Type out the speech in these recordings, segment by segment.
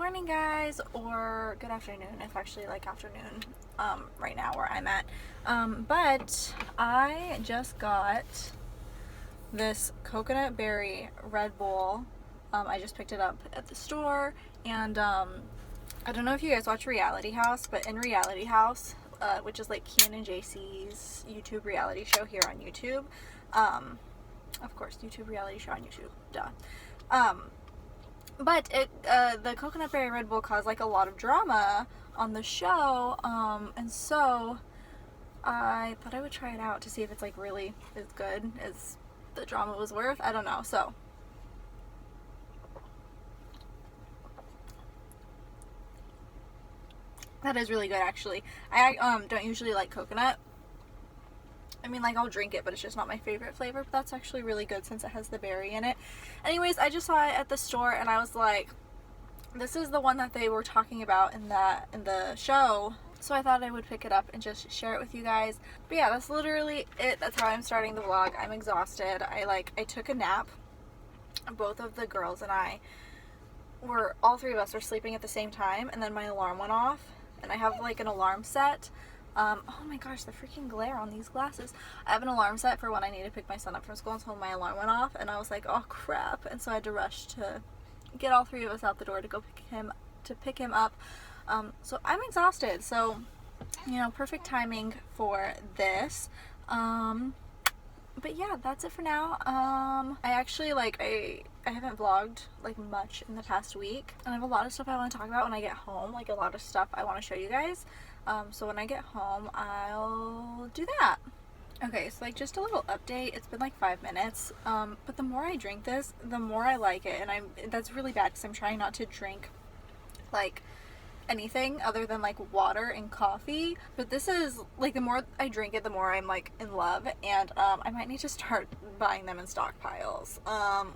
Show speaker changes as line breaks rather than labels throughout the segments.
morning guys, or good afternoon. It's actually like afternoon right now where I'm at, but I just got this Coconut Berry Redbull. I just picked it up at the store, and I don't know if you guys watch Reality House, but in Reality House, which is like Kian and JC's YouTube reality show here on YouTube, of course, YouTube reality show on YouTube, duh. But the Coconut Berry Redbull caused like a lot of drama on the show, and so I thought I would try it out to see if it's like really as good as the drama was worth. I don't know. So that is really good, actually. I don't usually like coconut. I mean, like, I'll drink it, but it's just not my favorite flavor. But that's actually really good since it has the berry in it. Anyways, I just saw it at the store, and I was like, this is the one that they were talking about in the show. So I thought I would pick it up and just share it with you guys. But yeah, that's literally it. That's how I'm starting the vlog. I'm exhausted. I took a nap. Both of the girls and I all three of us were sleeping at the same time, and then my alarm went off. And I have like an alarm set. Oh my gosh, the freaking glare on these glasses. I have an alarm set for when I need to pick my son up from school, and so my alarm went off, and I was like, oh crap. And so I had to rush to get all three of us out the door to go pick him up. So I'm exhausted. So, you know, perfect timing for this. But yeah, that's it for now. I actually I haven't vlogged like much in the past week, and I have a lot of stuff I want to talk about when I get home, like a lot of stuff I want to show you guys. So when I get home, I'll do that. Okay, so like just a little update. It's been like 5 minutes, but the more I drink this, the more I like it, and that's really bad because I'm trying not to drink like anything other than like water and coffee. But this is like, the more I drink it, the more I'm like in love, and I might need to start buying them in stockpiles,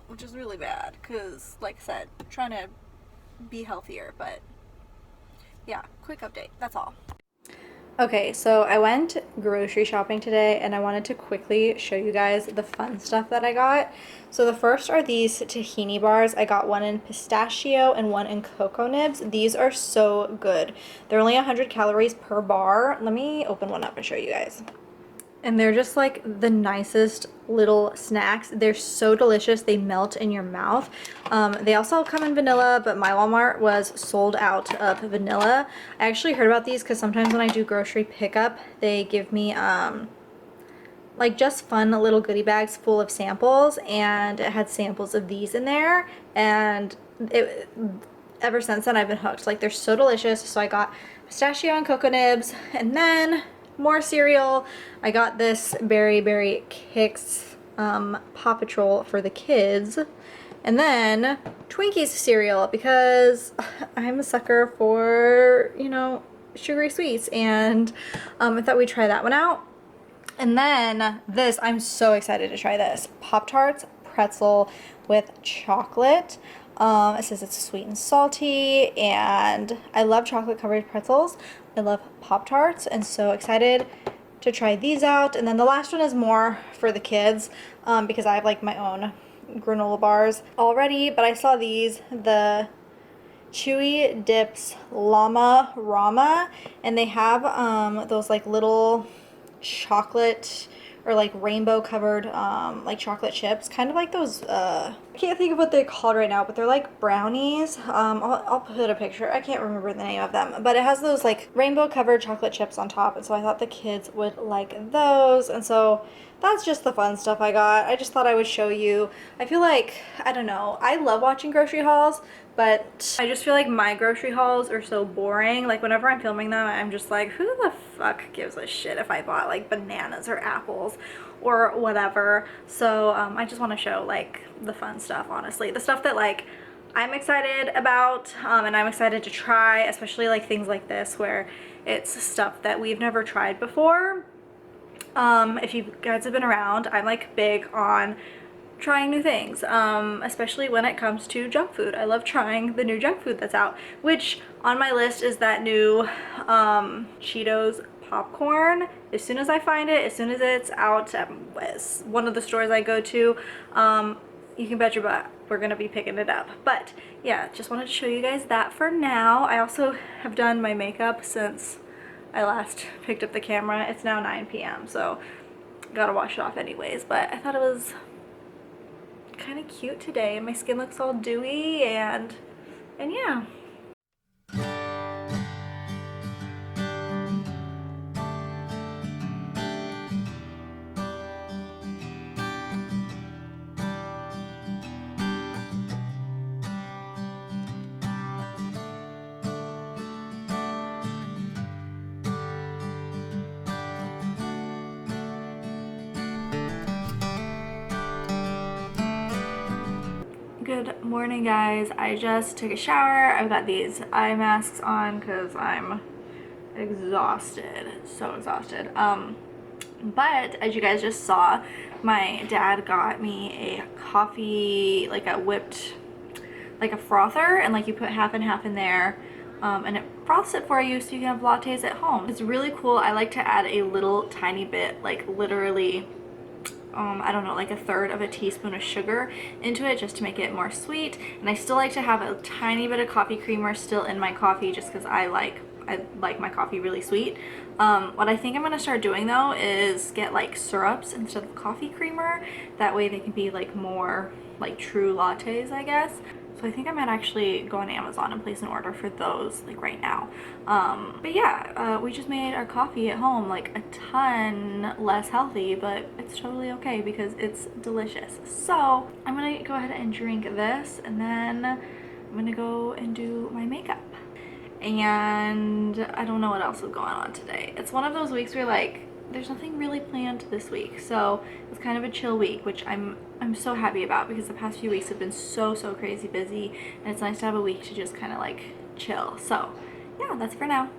which is really bad because, like I said, I'm trying to be healthier. But yeah, quick update, that's all. Okay, so I went grocery shopping today, and I wanted to quickly show you guys the fun stuff that I got. So the first are these tahini bars. I got one in pistachio and one in cocoa nibs. These are so good. They're only 100 calories per bar. Let me open one up and show you guys. And they're just like the nicest little snacks. They're so delicious. They melt in your mouth. They also come in vanilla, but my Walmart was sold out of vanilla. I actually heard about these because sometimes when I do grocery pickup, they give me like just fun little goodie bags full of samples, and it had samples of these in there, and ever since then I've been hooked. Like, they're so delicious. So I got pistachio and cocoa nibs, and then more cereal. I got this Berry Kicks Paw Patrol for the kids, and then Twinkies cereal because I'm a sucker for, you know, sugary sweets, and I thought we'd try that one out. And then this, I'm so excited to try this Pop-Tarts pretzel with chocolate. It says it's sweet and salty, and I love chocolate covered pretzels. I love Pop-Tarts, and so excited to try these out. And then the last one is more for the kids, because I have like my own granola bars already, but I saw these, the Chewy Dips Llama Rama, and they have those like little chocolate or like rainbow covered like chocolate chips, kind of like those I can't think of what they're called right now, but they're like brownies. I'll put a picture. I can't remember the name of them, but it has those like rainbow covered chocolate chips on top, and so I thought the kids would like those, and so that's just the fun stuff I got. I just thought I would show you. I feel like, I don't know, I love watching grocery hauls, but I just feel like my grocery hauls are so boring. Like, whenever I'm filming them, I'm just like, who the fuck gives a shit if I bought like bananas or apples or whatever. So I just want to show like the fun stuff, honestly, the stuff that like I'm excited about, and I'm excited to try, especially like things like this where it's stuff that we've never tried before. If you guys have been around, I'm like big on trying new things, especially when it comes to junk food. I love trying the new junk food that's out, which on my list is that new Cheetos popcorn. As soon as I find it, as soon as it's out at one of the stores I go to, you can bet your butt we're gonna be picking it up. But yeah, just wanted to show you guys that for now. I also have done my makeup since I last picked up the camera. It's now 9 p.m. so gotta wash it off anyways, but I thought it was kind of cute today. My skin looks all dewy and yeah. Good morning, guys. I just took a shower. I've got these eye masks on because I'm exhausted, so exhausted. But as you guys just saw, my dad got me a coffee, like a whipped, like a frother, and like you put half and half in there, and it froths it for you so you can have lattes at home. It's really cool. I like to add a little tiny bit, like literally I don't know, like a third of a teaspoon of sugar into it just to make it more sweet. And I still like to have a tiny bit of coffee creamer still in my coffee just because I like my coffee really sweet. What I think I'm gonna start doing though is get like syrups instead of coffee creamer. That way they can be like more like true lattes, I guess. So I think I might actually go on Amazon and place an order for those like right now. But yeah, we just made our coffee at home, like a ton less healthy, but it's totally okay because it's delicious. So I'm gonna go ahead and drink this, and then I'm gonna go and do my makeup. And I don't know what else is going on today. It's one of those weeks where like there's nothing really planned this week, so it's kind of a chill week, which I'm so happy about because the past few weeks have been so crazy busy, and it's nice to have a week to just kind of like chill. So yeah, that's for now.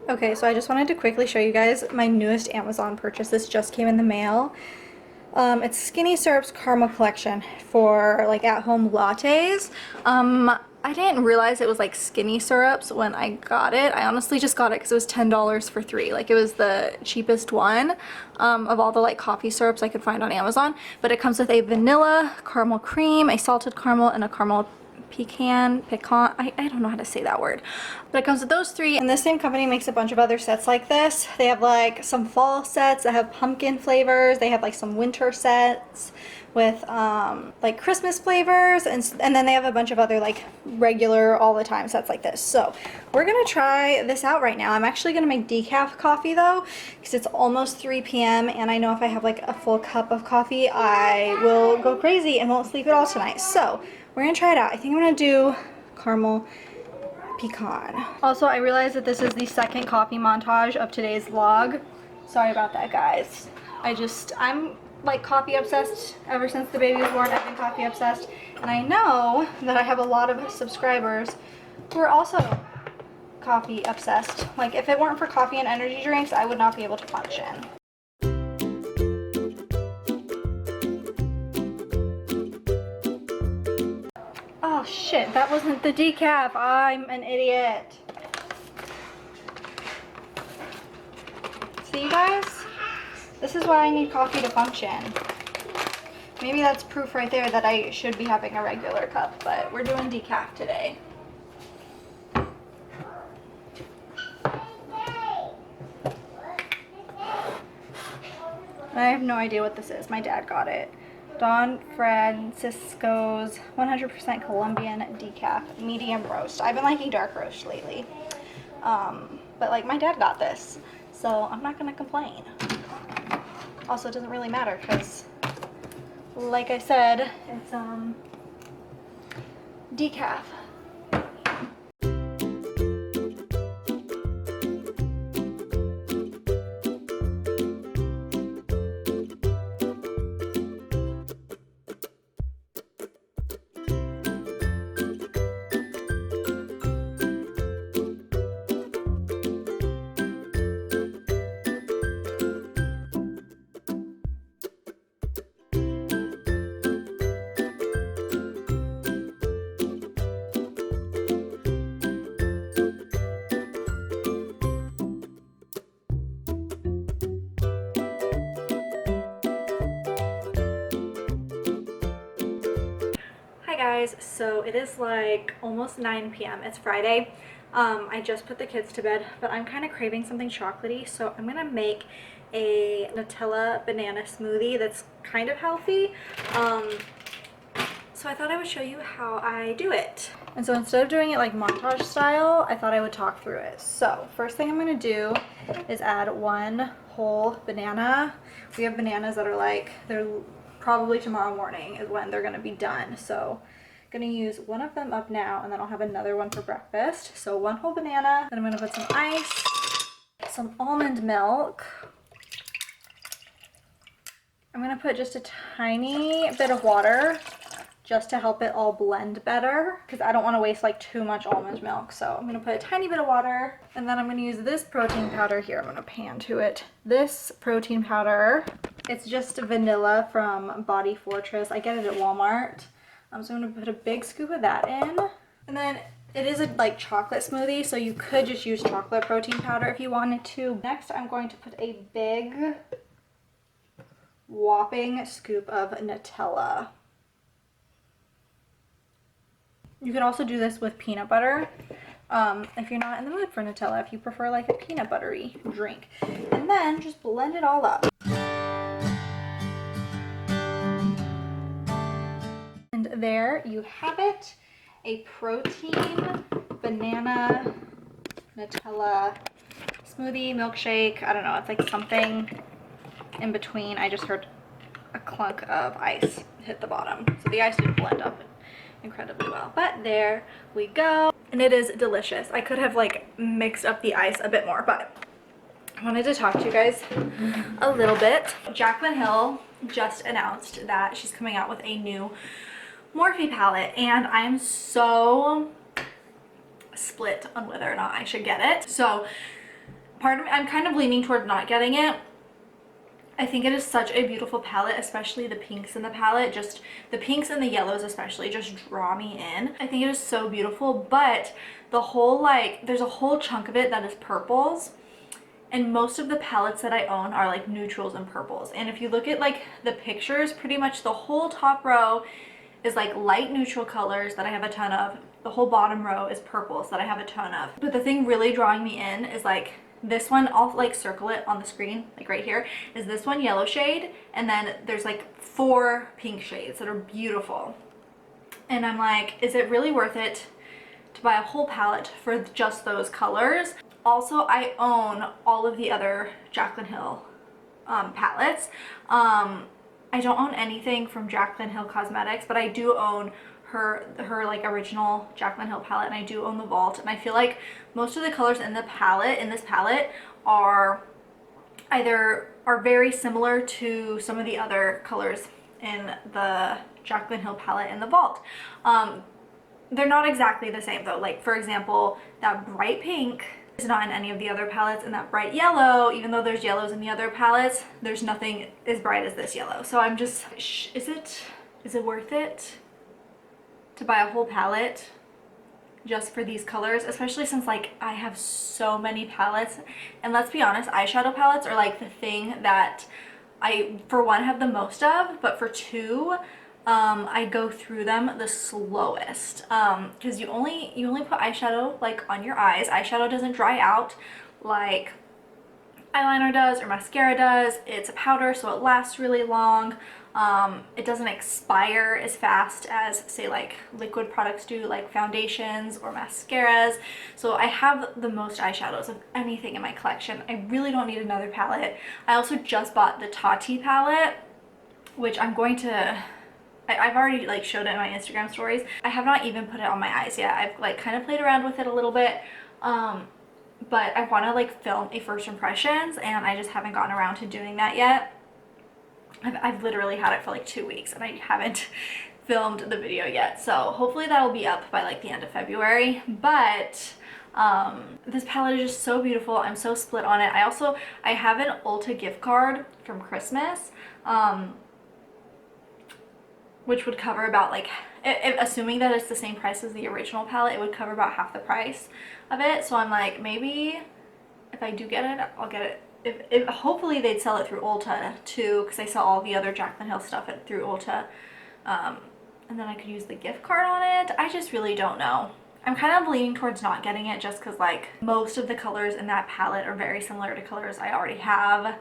Okay, so I just wanted to quickly show you guys my newest Amazon purchase. This just came in the mail. It's Skinny Syrup's Caramel Collection for like at-home lattes. I didn't realize it was like skinny syrups when I got it. I honestly just got it because it was $10 for 3. Like it was the cheapest one of all the like coffee syrups I could find on Amazon. But it comes with a vanilla caramel cream, a salted caramel, and a caramel pecan. I don't know how to say that word. But it comes with those 3. And this same company makes a bunch of other sets like this. They have like some fall sets that have pumpkin flavors. They have like some winter sets with like Christmas flavors, and then they have a bunch of other like regular all the time sets like this. So we're gonna try this out right now. I'm actually gonna make decaf coffee though because it's almost 3 p.m. and I know if I have like a full cup of coffee I will go crazy and won't sleep at all tonight. So we're gonna try it out. I think I'm gonna do caramel pecan. Also, I realized that this is the second coffee montage of today's vlog. Sorry about that, guys. I'm like coffee obsessed ever since the baby was born. I've been coffee obsessed, and I know that I have a lot of subscribers who are also coffee obsessed. Like if it weren't for coffee and energy drinks, I would not be able to function. Oh shit, that wasn't the decaf. I'm an idiot. See, you guys? This is why I need coffee to function. Maybe that's proof right there that I should be having a regular cup, but we're doing decaf today. I have no idea what this is. My dad got it. Don Francisco's 100% Colombian decaf medium roast. I've been liking dark roast lately. But like my dad got this, so I'm not gonna complain. Also, it doesn't really matter because, like I said, it's decaf. guys. So it is like almost 9 p.m. It's Friday. I just put the kids to bed, but I'm kind of craving something chocolatey, so I'm gonna make a Nutella banana smoothie that's kind of healthy. So I thought I would show you how I do it. And so instead of doing it like montage style, I thought I would talk through it. So first thing I'm gonna do is add 1 whole banana. We have bananas that are like, they're probably tomorrow morning is when they're gonna be done. So I'm gonna use one of them up now, and then I'll have another one for breakfast. So 1 whole banana, then I'm gonna put some ice, some almond milk. I'm gonna put just a tiny bit of water just to help it all blend better, because I don't want to waste like too much almond milk. So I'm going to put a tiny bit of water, and then I'm going to use this protein powder here. I'm going to pan to it. This protein powder, it's just vanilla from Body Fortress. I get it at Walmart. So I'm going to put a big scoop of that in. And then it is a like chocolate smoothie, so you could just use chocolate protein powder if you wanted to. Next, I'm going to put a big whopping scoop of Nutella. You could also do this with peanut butter if you're not in the mood for Nutella, if you prefer like a peanut buttery drink. And then just blend it all up. And there you have it, a protein banana Nutella smoothie, milkshake. I don't know, it's like something in between. I just heard a clunk of ice hit the bottom. So the ice didn't blend up incredibly well, but there we go, and it is delicious. I could have like mixed up the ice a bit more, but I wanted to talk to you guys a little bit. Jaclyn Hill just announced that she's coming out with a new Morphe palette, and I am so split on whether or not I should get it. So part of me, I'm kind of leaning toward not getting it. I think it is such a beautiful palette, especially the pinks in the palette. Just the pinks and the yellows especially just draw me in. I think it is so beautiful, but the whole like, there's a whole chunk of it that is purples, and most of the palettes that I own are like neutrals and purples. And if you look at like the pictures, pretty much the whole top row is like light neutral colors that I have a ton of. The whole bottom row is purples that I have a ton of. But the thing really drawing me in is like this one. I'll like circle it on the screen, like right here, is this one yellow shade, and then there's like 4 pink shades that are beautiful. And I'm like, is it really worth it to buy a whole palette for just those colors? Also, I own all of the other Jaclyn Hill palettes. I don't own anything from Jaclyn Hill Cosmetics, but I do own her like original Jaclyn Hill palette, and I do own the Vault. And I feel like most of the colors in the palette, in this palette, are very similar to some of the other colors in the Jaclyn Hill palette in the Vault. They're not exactly the same though. Like for example, that bright pink is not in any of the other palettes, and that bright yellow, even though there's yellows in the other palettes, there's nothing as bright as this yellow. So I'm just, is it worth it to buy a whole palette just for these colors, especially since like I have so many palettes? And let's be honest, eyeshadow palettes are like the thing that I, for one, have the most of, but for two, I go through them the slowest, because you only put eyeshadow like on your eyes. Eyeshadow doesn't dry out like eyeliner does or mascara does. It's a powder, so it lasts really long. It doesn't expire as fast as say like liquid products do, like foundations or mascaras. So I have the most eyeshadows of anything in my collection. I really don't need another palette. I also just bought the Tati palette, which I'm going to, I've already like showed it in my Instagram stories. I have not even put it on my eyes yet. I've like kind of played around with it a little bit, but I want to like film a first impressions, and I just haven't gotten around to doing that yet. I've literally had it for like 2 weeks and I haven't filmed the video yet, so hopefully that'll be up by like the end of February. But this palette is just so beautiful. I'm so split on it. I have an Ulta gift card from Christmas, which would cover about like, assuming that it's the same price as the original palette, it would cover about half the price of it. So I'm like, maybe if I do get it, I'll get it. If hopefully they'd sell it through Ulta too, because I sell all the other Jaclyn Hill stuff through Ulta, and and then I could use the gift card on it. I just really don't know. I'm kind of leaning towards not getting it just because like most of the colors in that palette are very similar to colors I already have.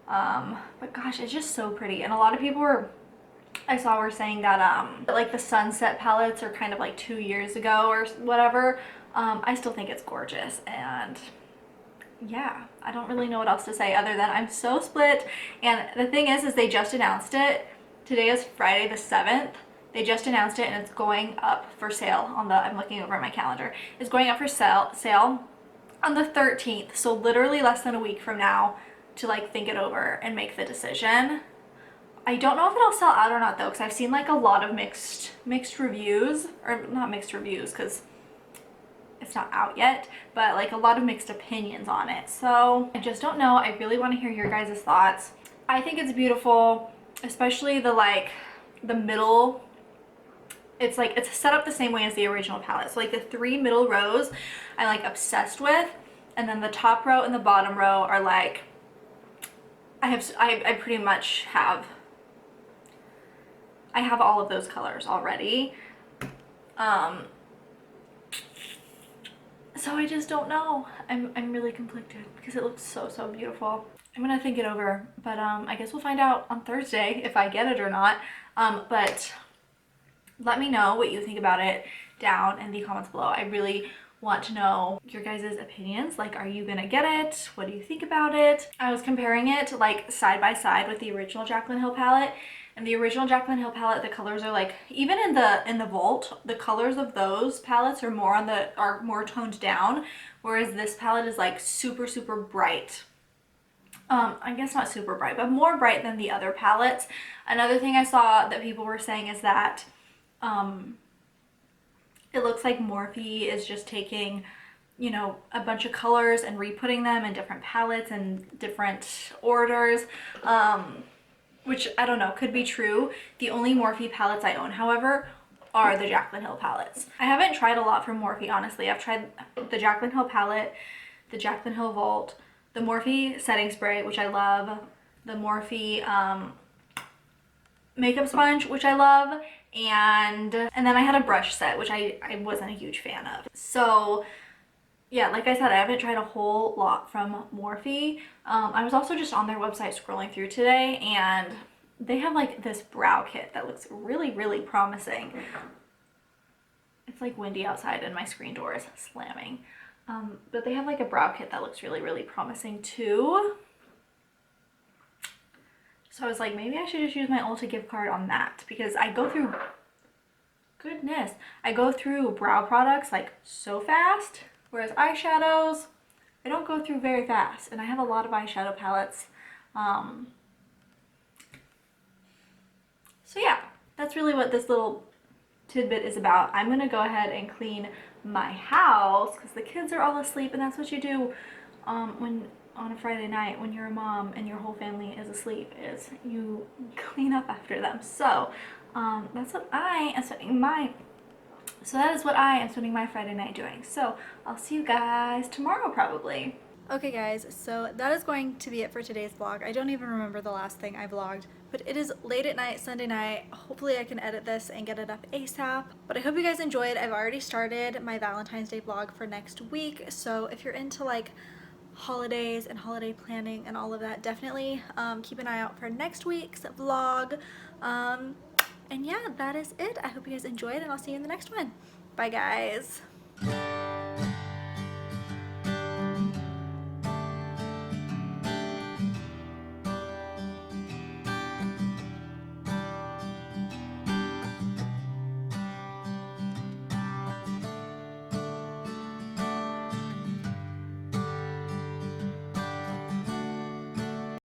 But gosh, it's just so pretty. And a lot of people I saw were saying that like the sunset palettes are kind of like 2 years ago or whatever. I still think it's gorgeous, and yeah, I don't really know what else to say other than I'm so split. And the thing is they just announced it. Today is Friday the 7th. They just announced it, and it's going up for sale on the, I'm looking over at my calendar, it's going up for sale on the 13th. So literally less than a week from now to like think it over and make the decision. I don't know if it'll sell out or not though, because I've seen like a lot of mixed reviews, or not mixed reviews because it's not out yet, but like a lot of mixed opinions on it. So I just don't know. I really want to hear your guys' thoughts. I think it's beautiful, especially the middle. It's like, it's set up the same way as the original palette. So like the 3 middle rows I'm like obsessed with, and then the top row and the bottom row are like, I pretty much have, I have all of those colors already. So I just don't know. I'm really conflicted because it looks so beautiful. I'm gonna think it over, but I guess we'll find out on Thursday if I get it or not. But let me know what you think about it down in the comments below. I really want to know your guys' opinions. Like, are you gonna get it? What do you think about it? I was comparing it like side by side with the original Jaclyn Hill palette. And the original Jaclyn Hill palette, the colors are like, even in the vault, the colors of those palettes are more toned down, whereas this palette is like super bright. I guess not super bright, but more bright than the other palettes. Another thing I saw that people were saying is that it looks like Morphe is just taking, you know, a bunch of colors and re-putting them in different palettes and different orders. Which I don't know, could be true. The only Morphe palettes I own, however, are the Jaclyn Hill palettes. I haven't tried a lot from Morphe, honestly. I've tried the Jaclyn Hill palette, the Jaclyn Hill Vault, the Morphe setting spray, which I love, the Morphe makeup sponge, which I love, and then I had a brush set, which I wasn't a huge fan of. So yeah, like I said, I haven't tried a whole lot from Morphe. I was also just on their website scrolling through today, and they have like this brow kit that looks really promising. It's like windy outside and my screen door is slamming. But they have like a brow kit that looks really promising too. So I was like, maybe I should just use my Ulta gift card on that, because I go through, goodness, I go through brow products like so fast. Whereas eyeshadows, I don't go through very fast, and I have a lot of eyeshadow palettes. So yeah, that's really what this little tidbit is about. I'm gonna go ahead and clean my house because the kids are all asleep, and that's what you do when on a Friday night when you're a mom and your whole family is asleep, is you clean up after them. So that's what I am spending my Friday night doing. So I'll see you guys tomorrow probably. Okay guys, so that is going to be it for today's vlog. I don't even remember the last thing I vlogged, but it is late at night, Sunday night. Hopefully I can edit this and get it up ASAP. But I hope you guys enjoyed. I've already started my Valentine's Day vlog for next week. So if you're into like holidays and holiday planning and all of that, definitely keep an eye out for next week's vlog. And yeah, that is it. I hope you guys enjoyed, and I'll see you in the next one. Bye guys.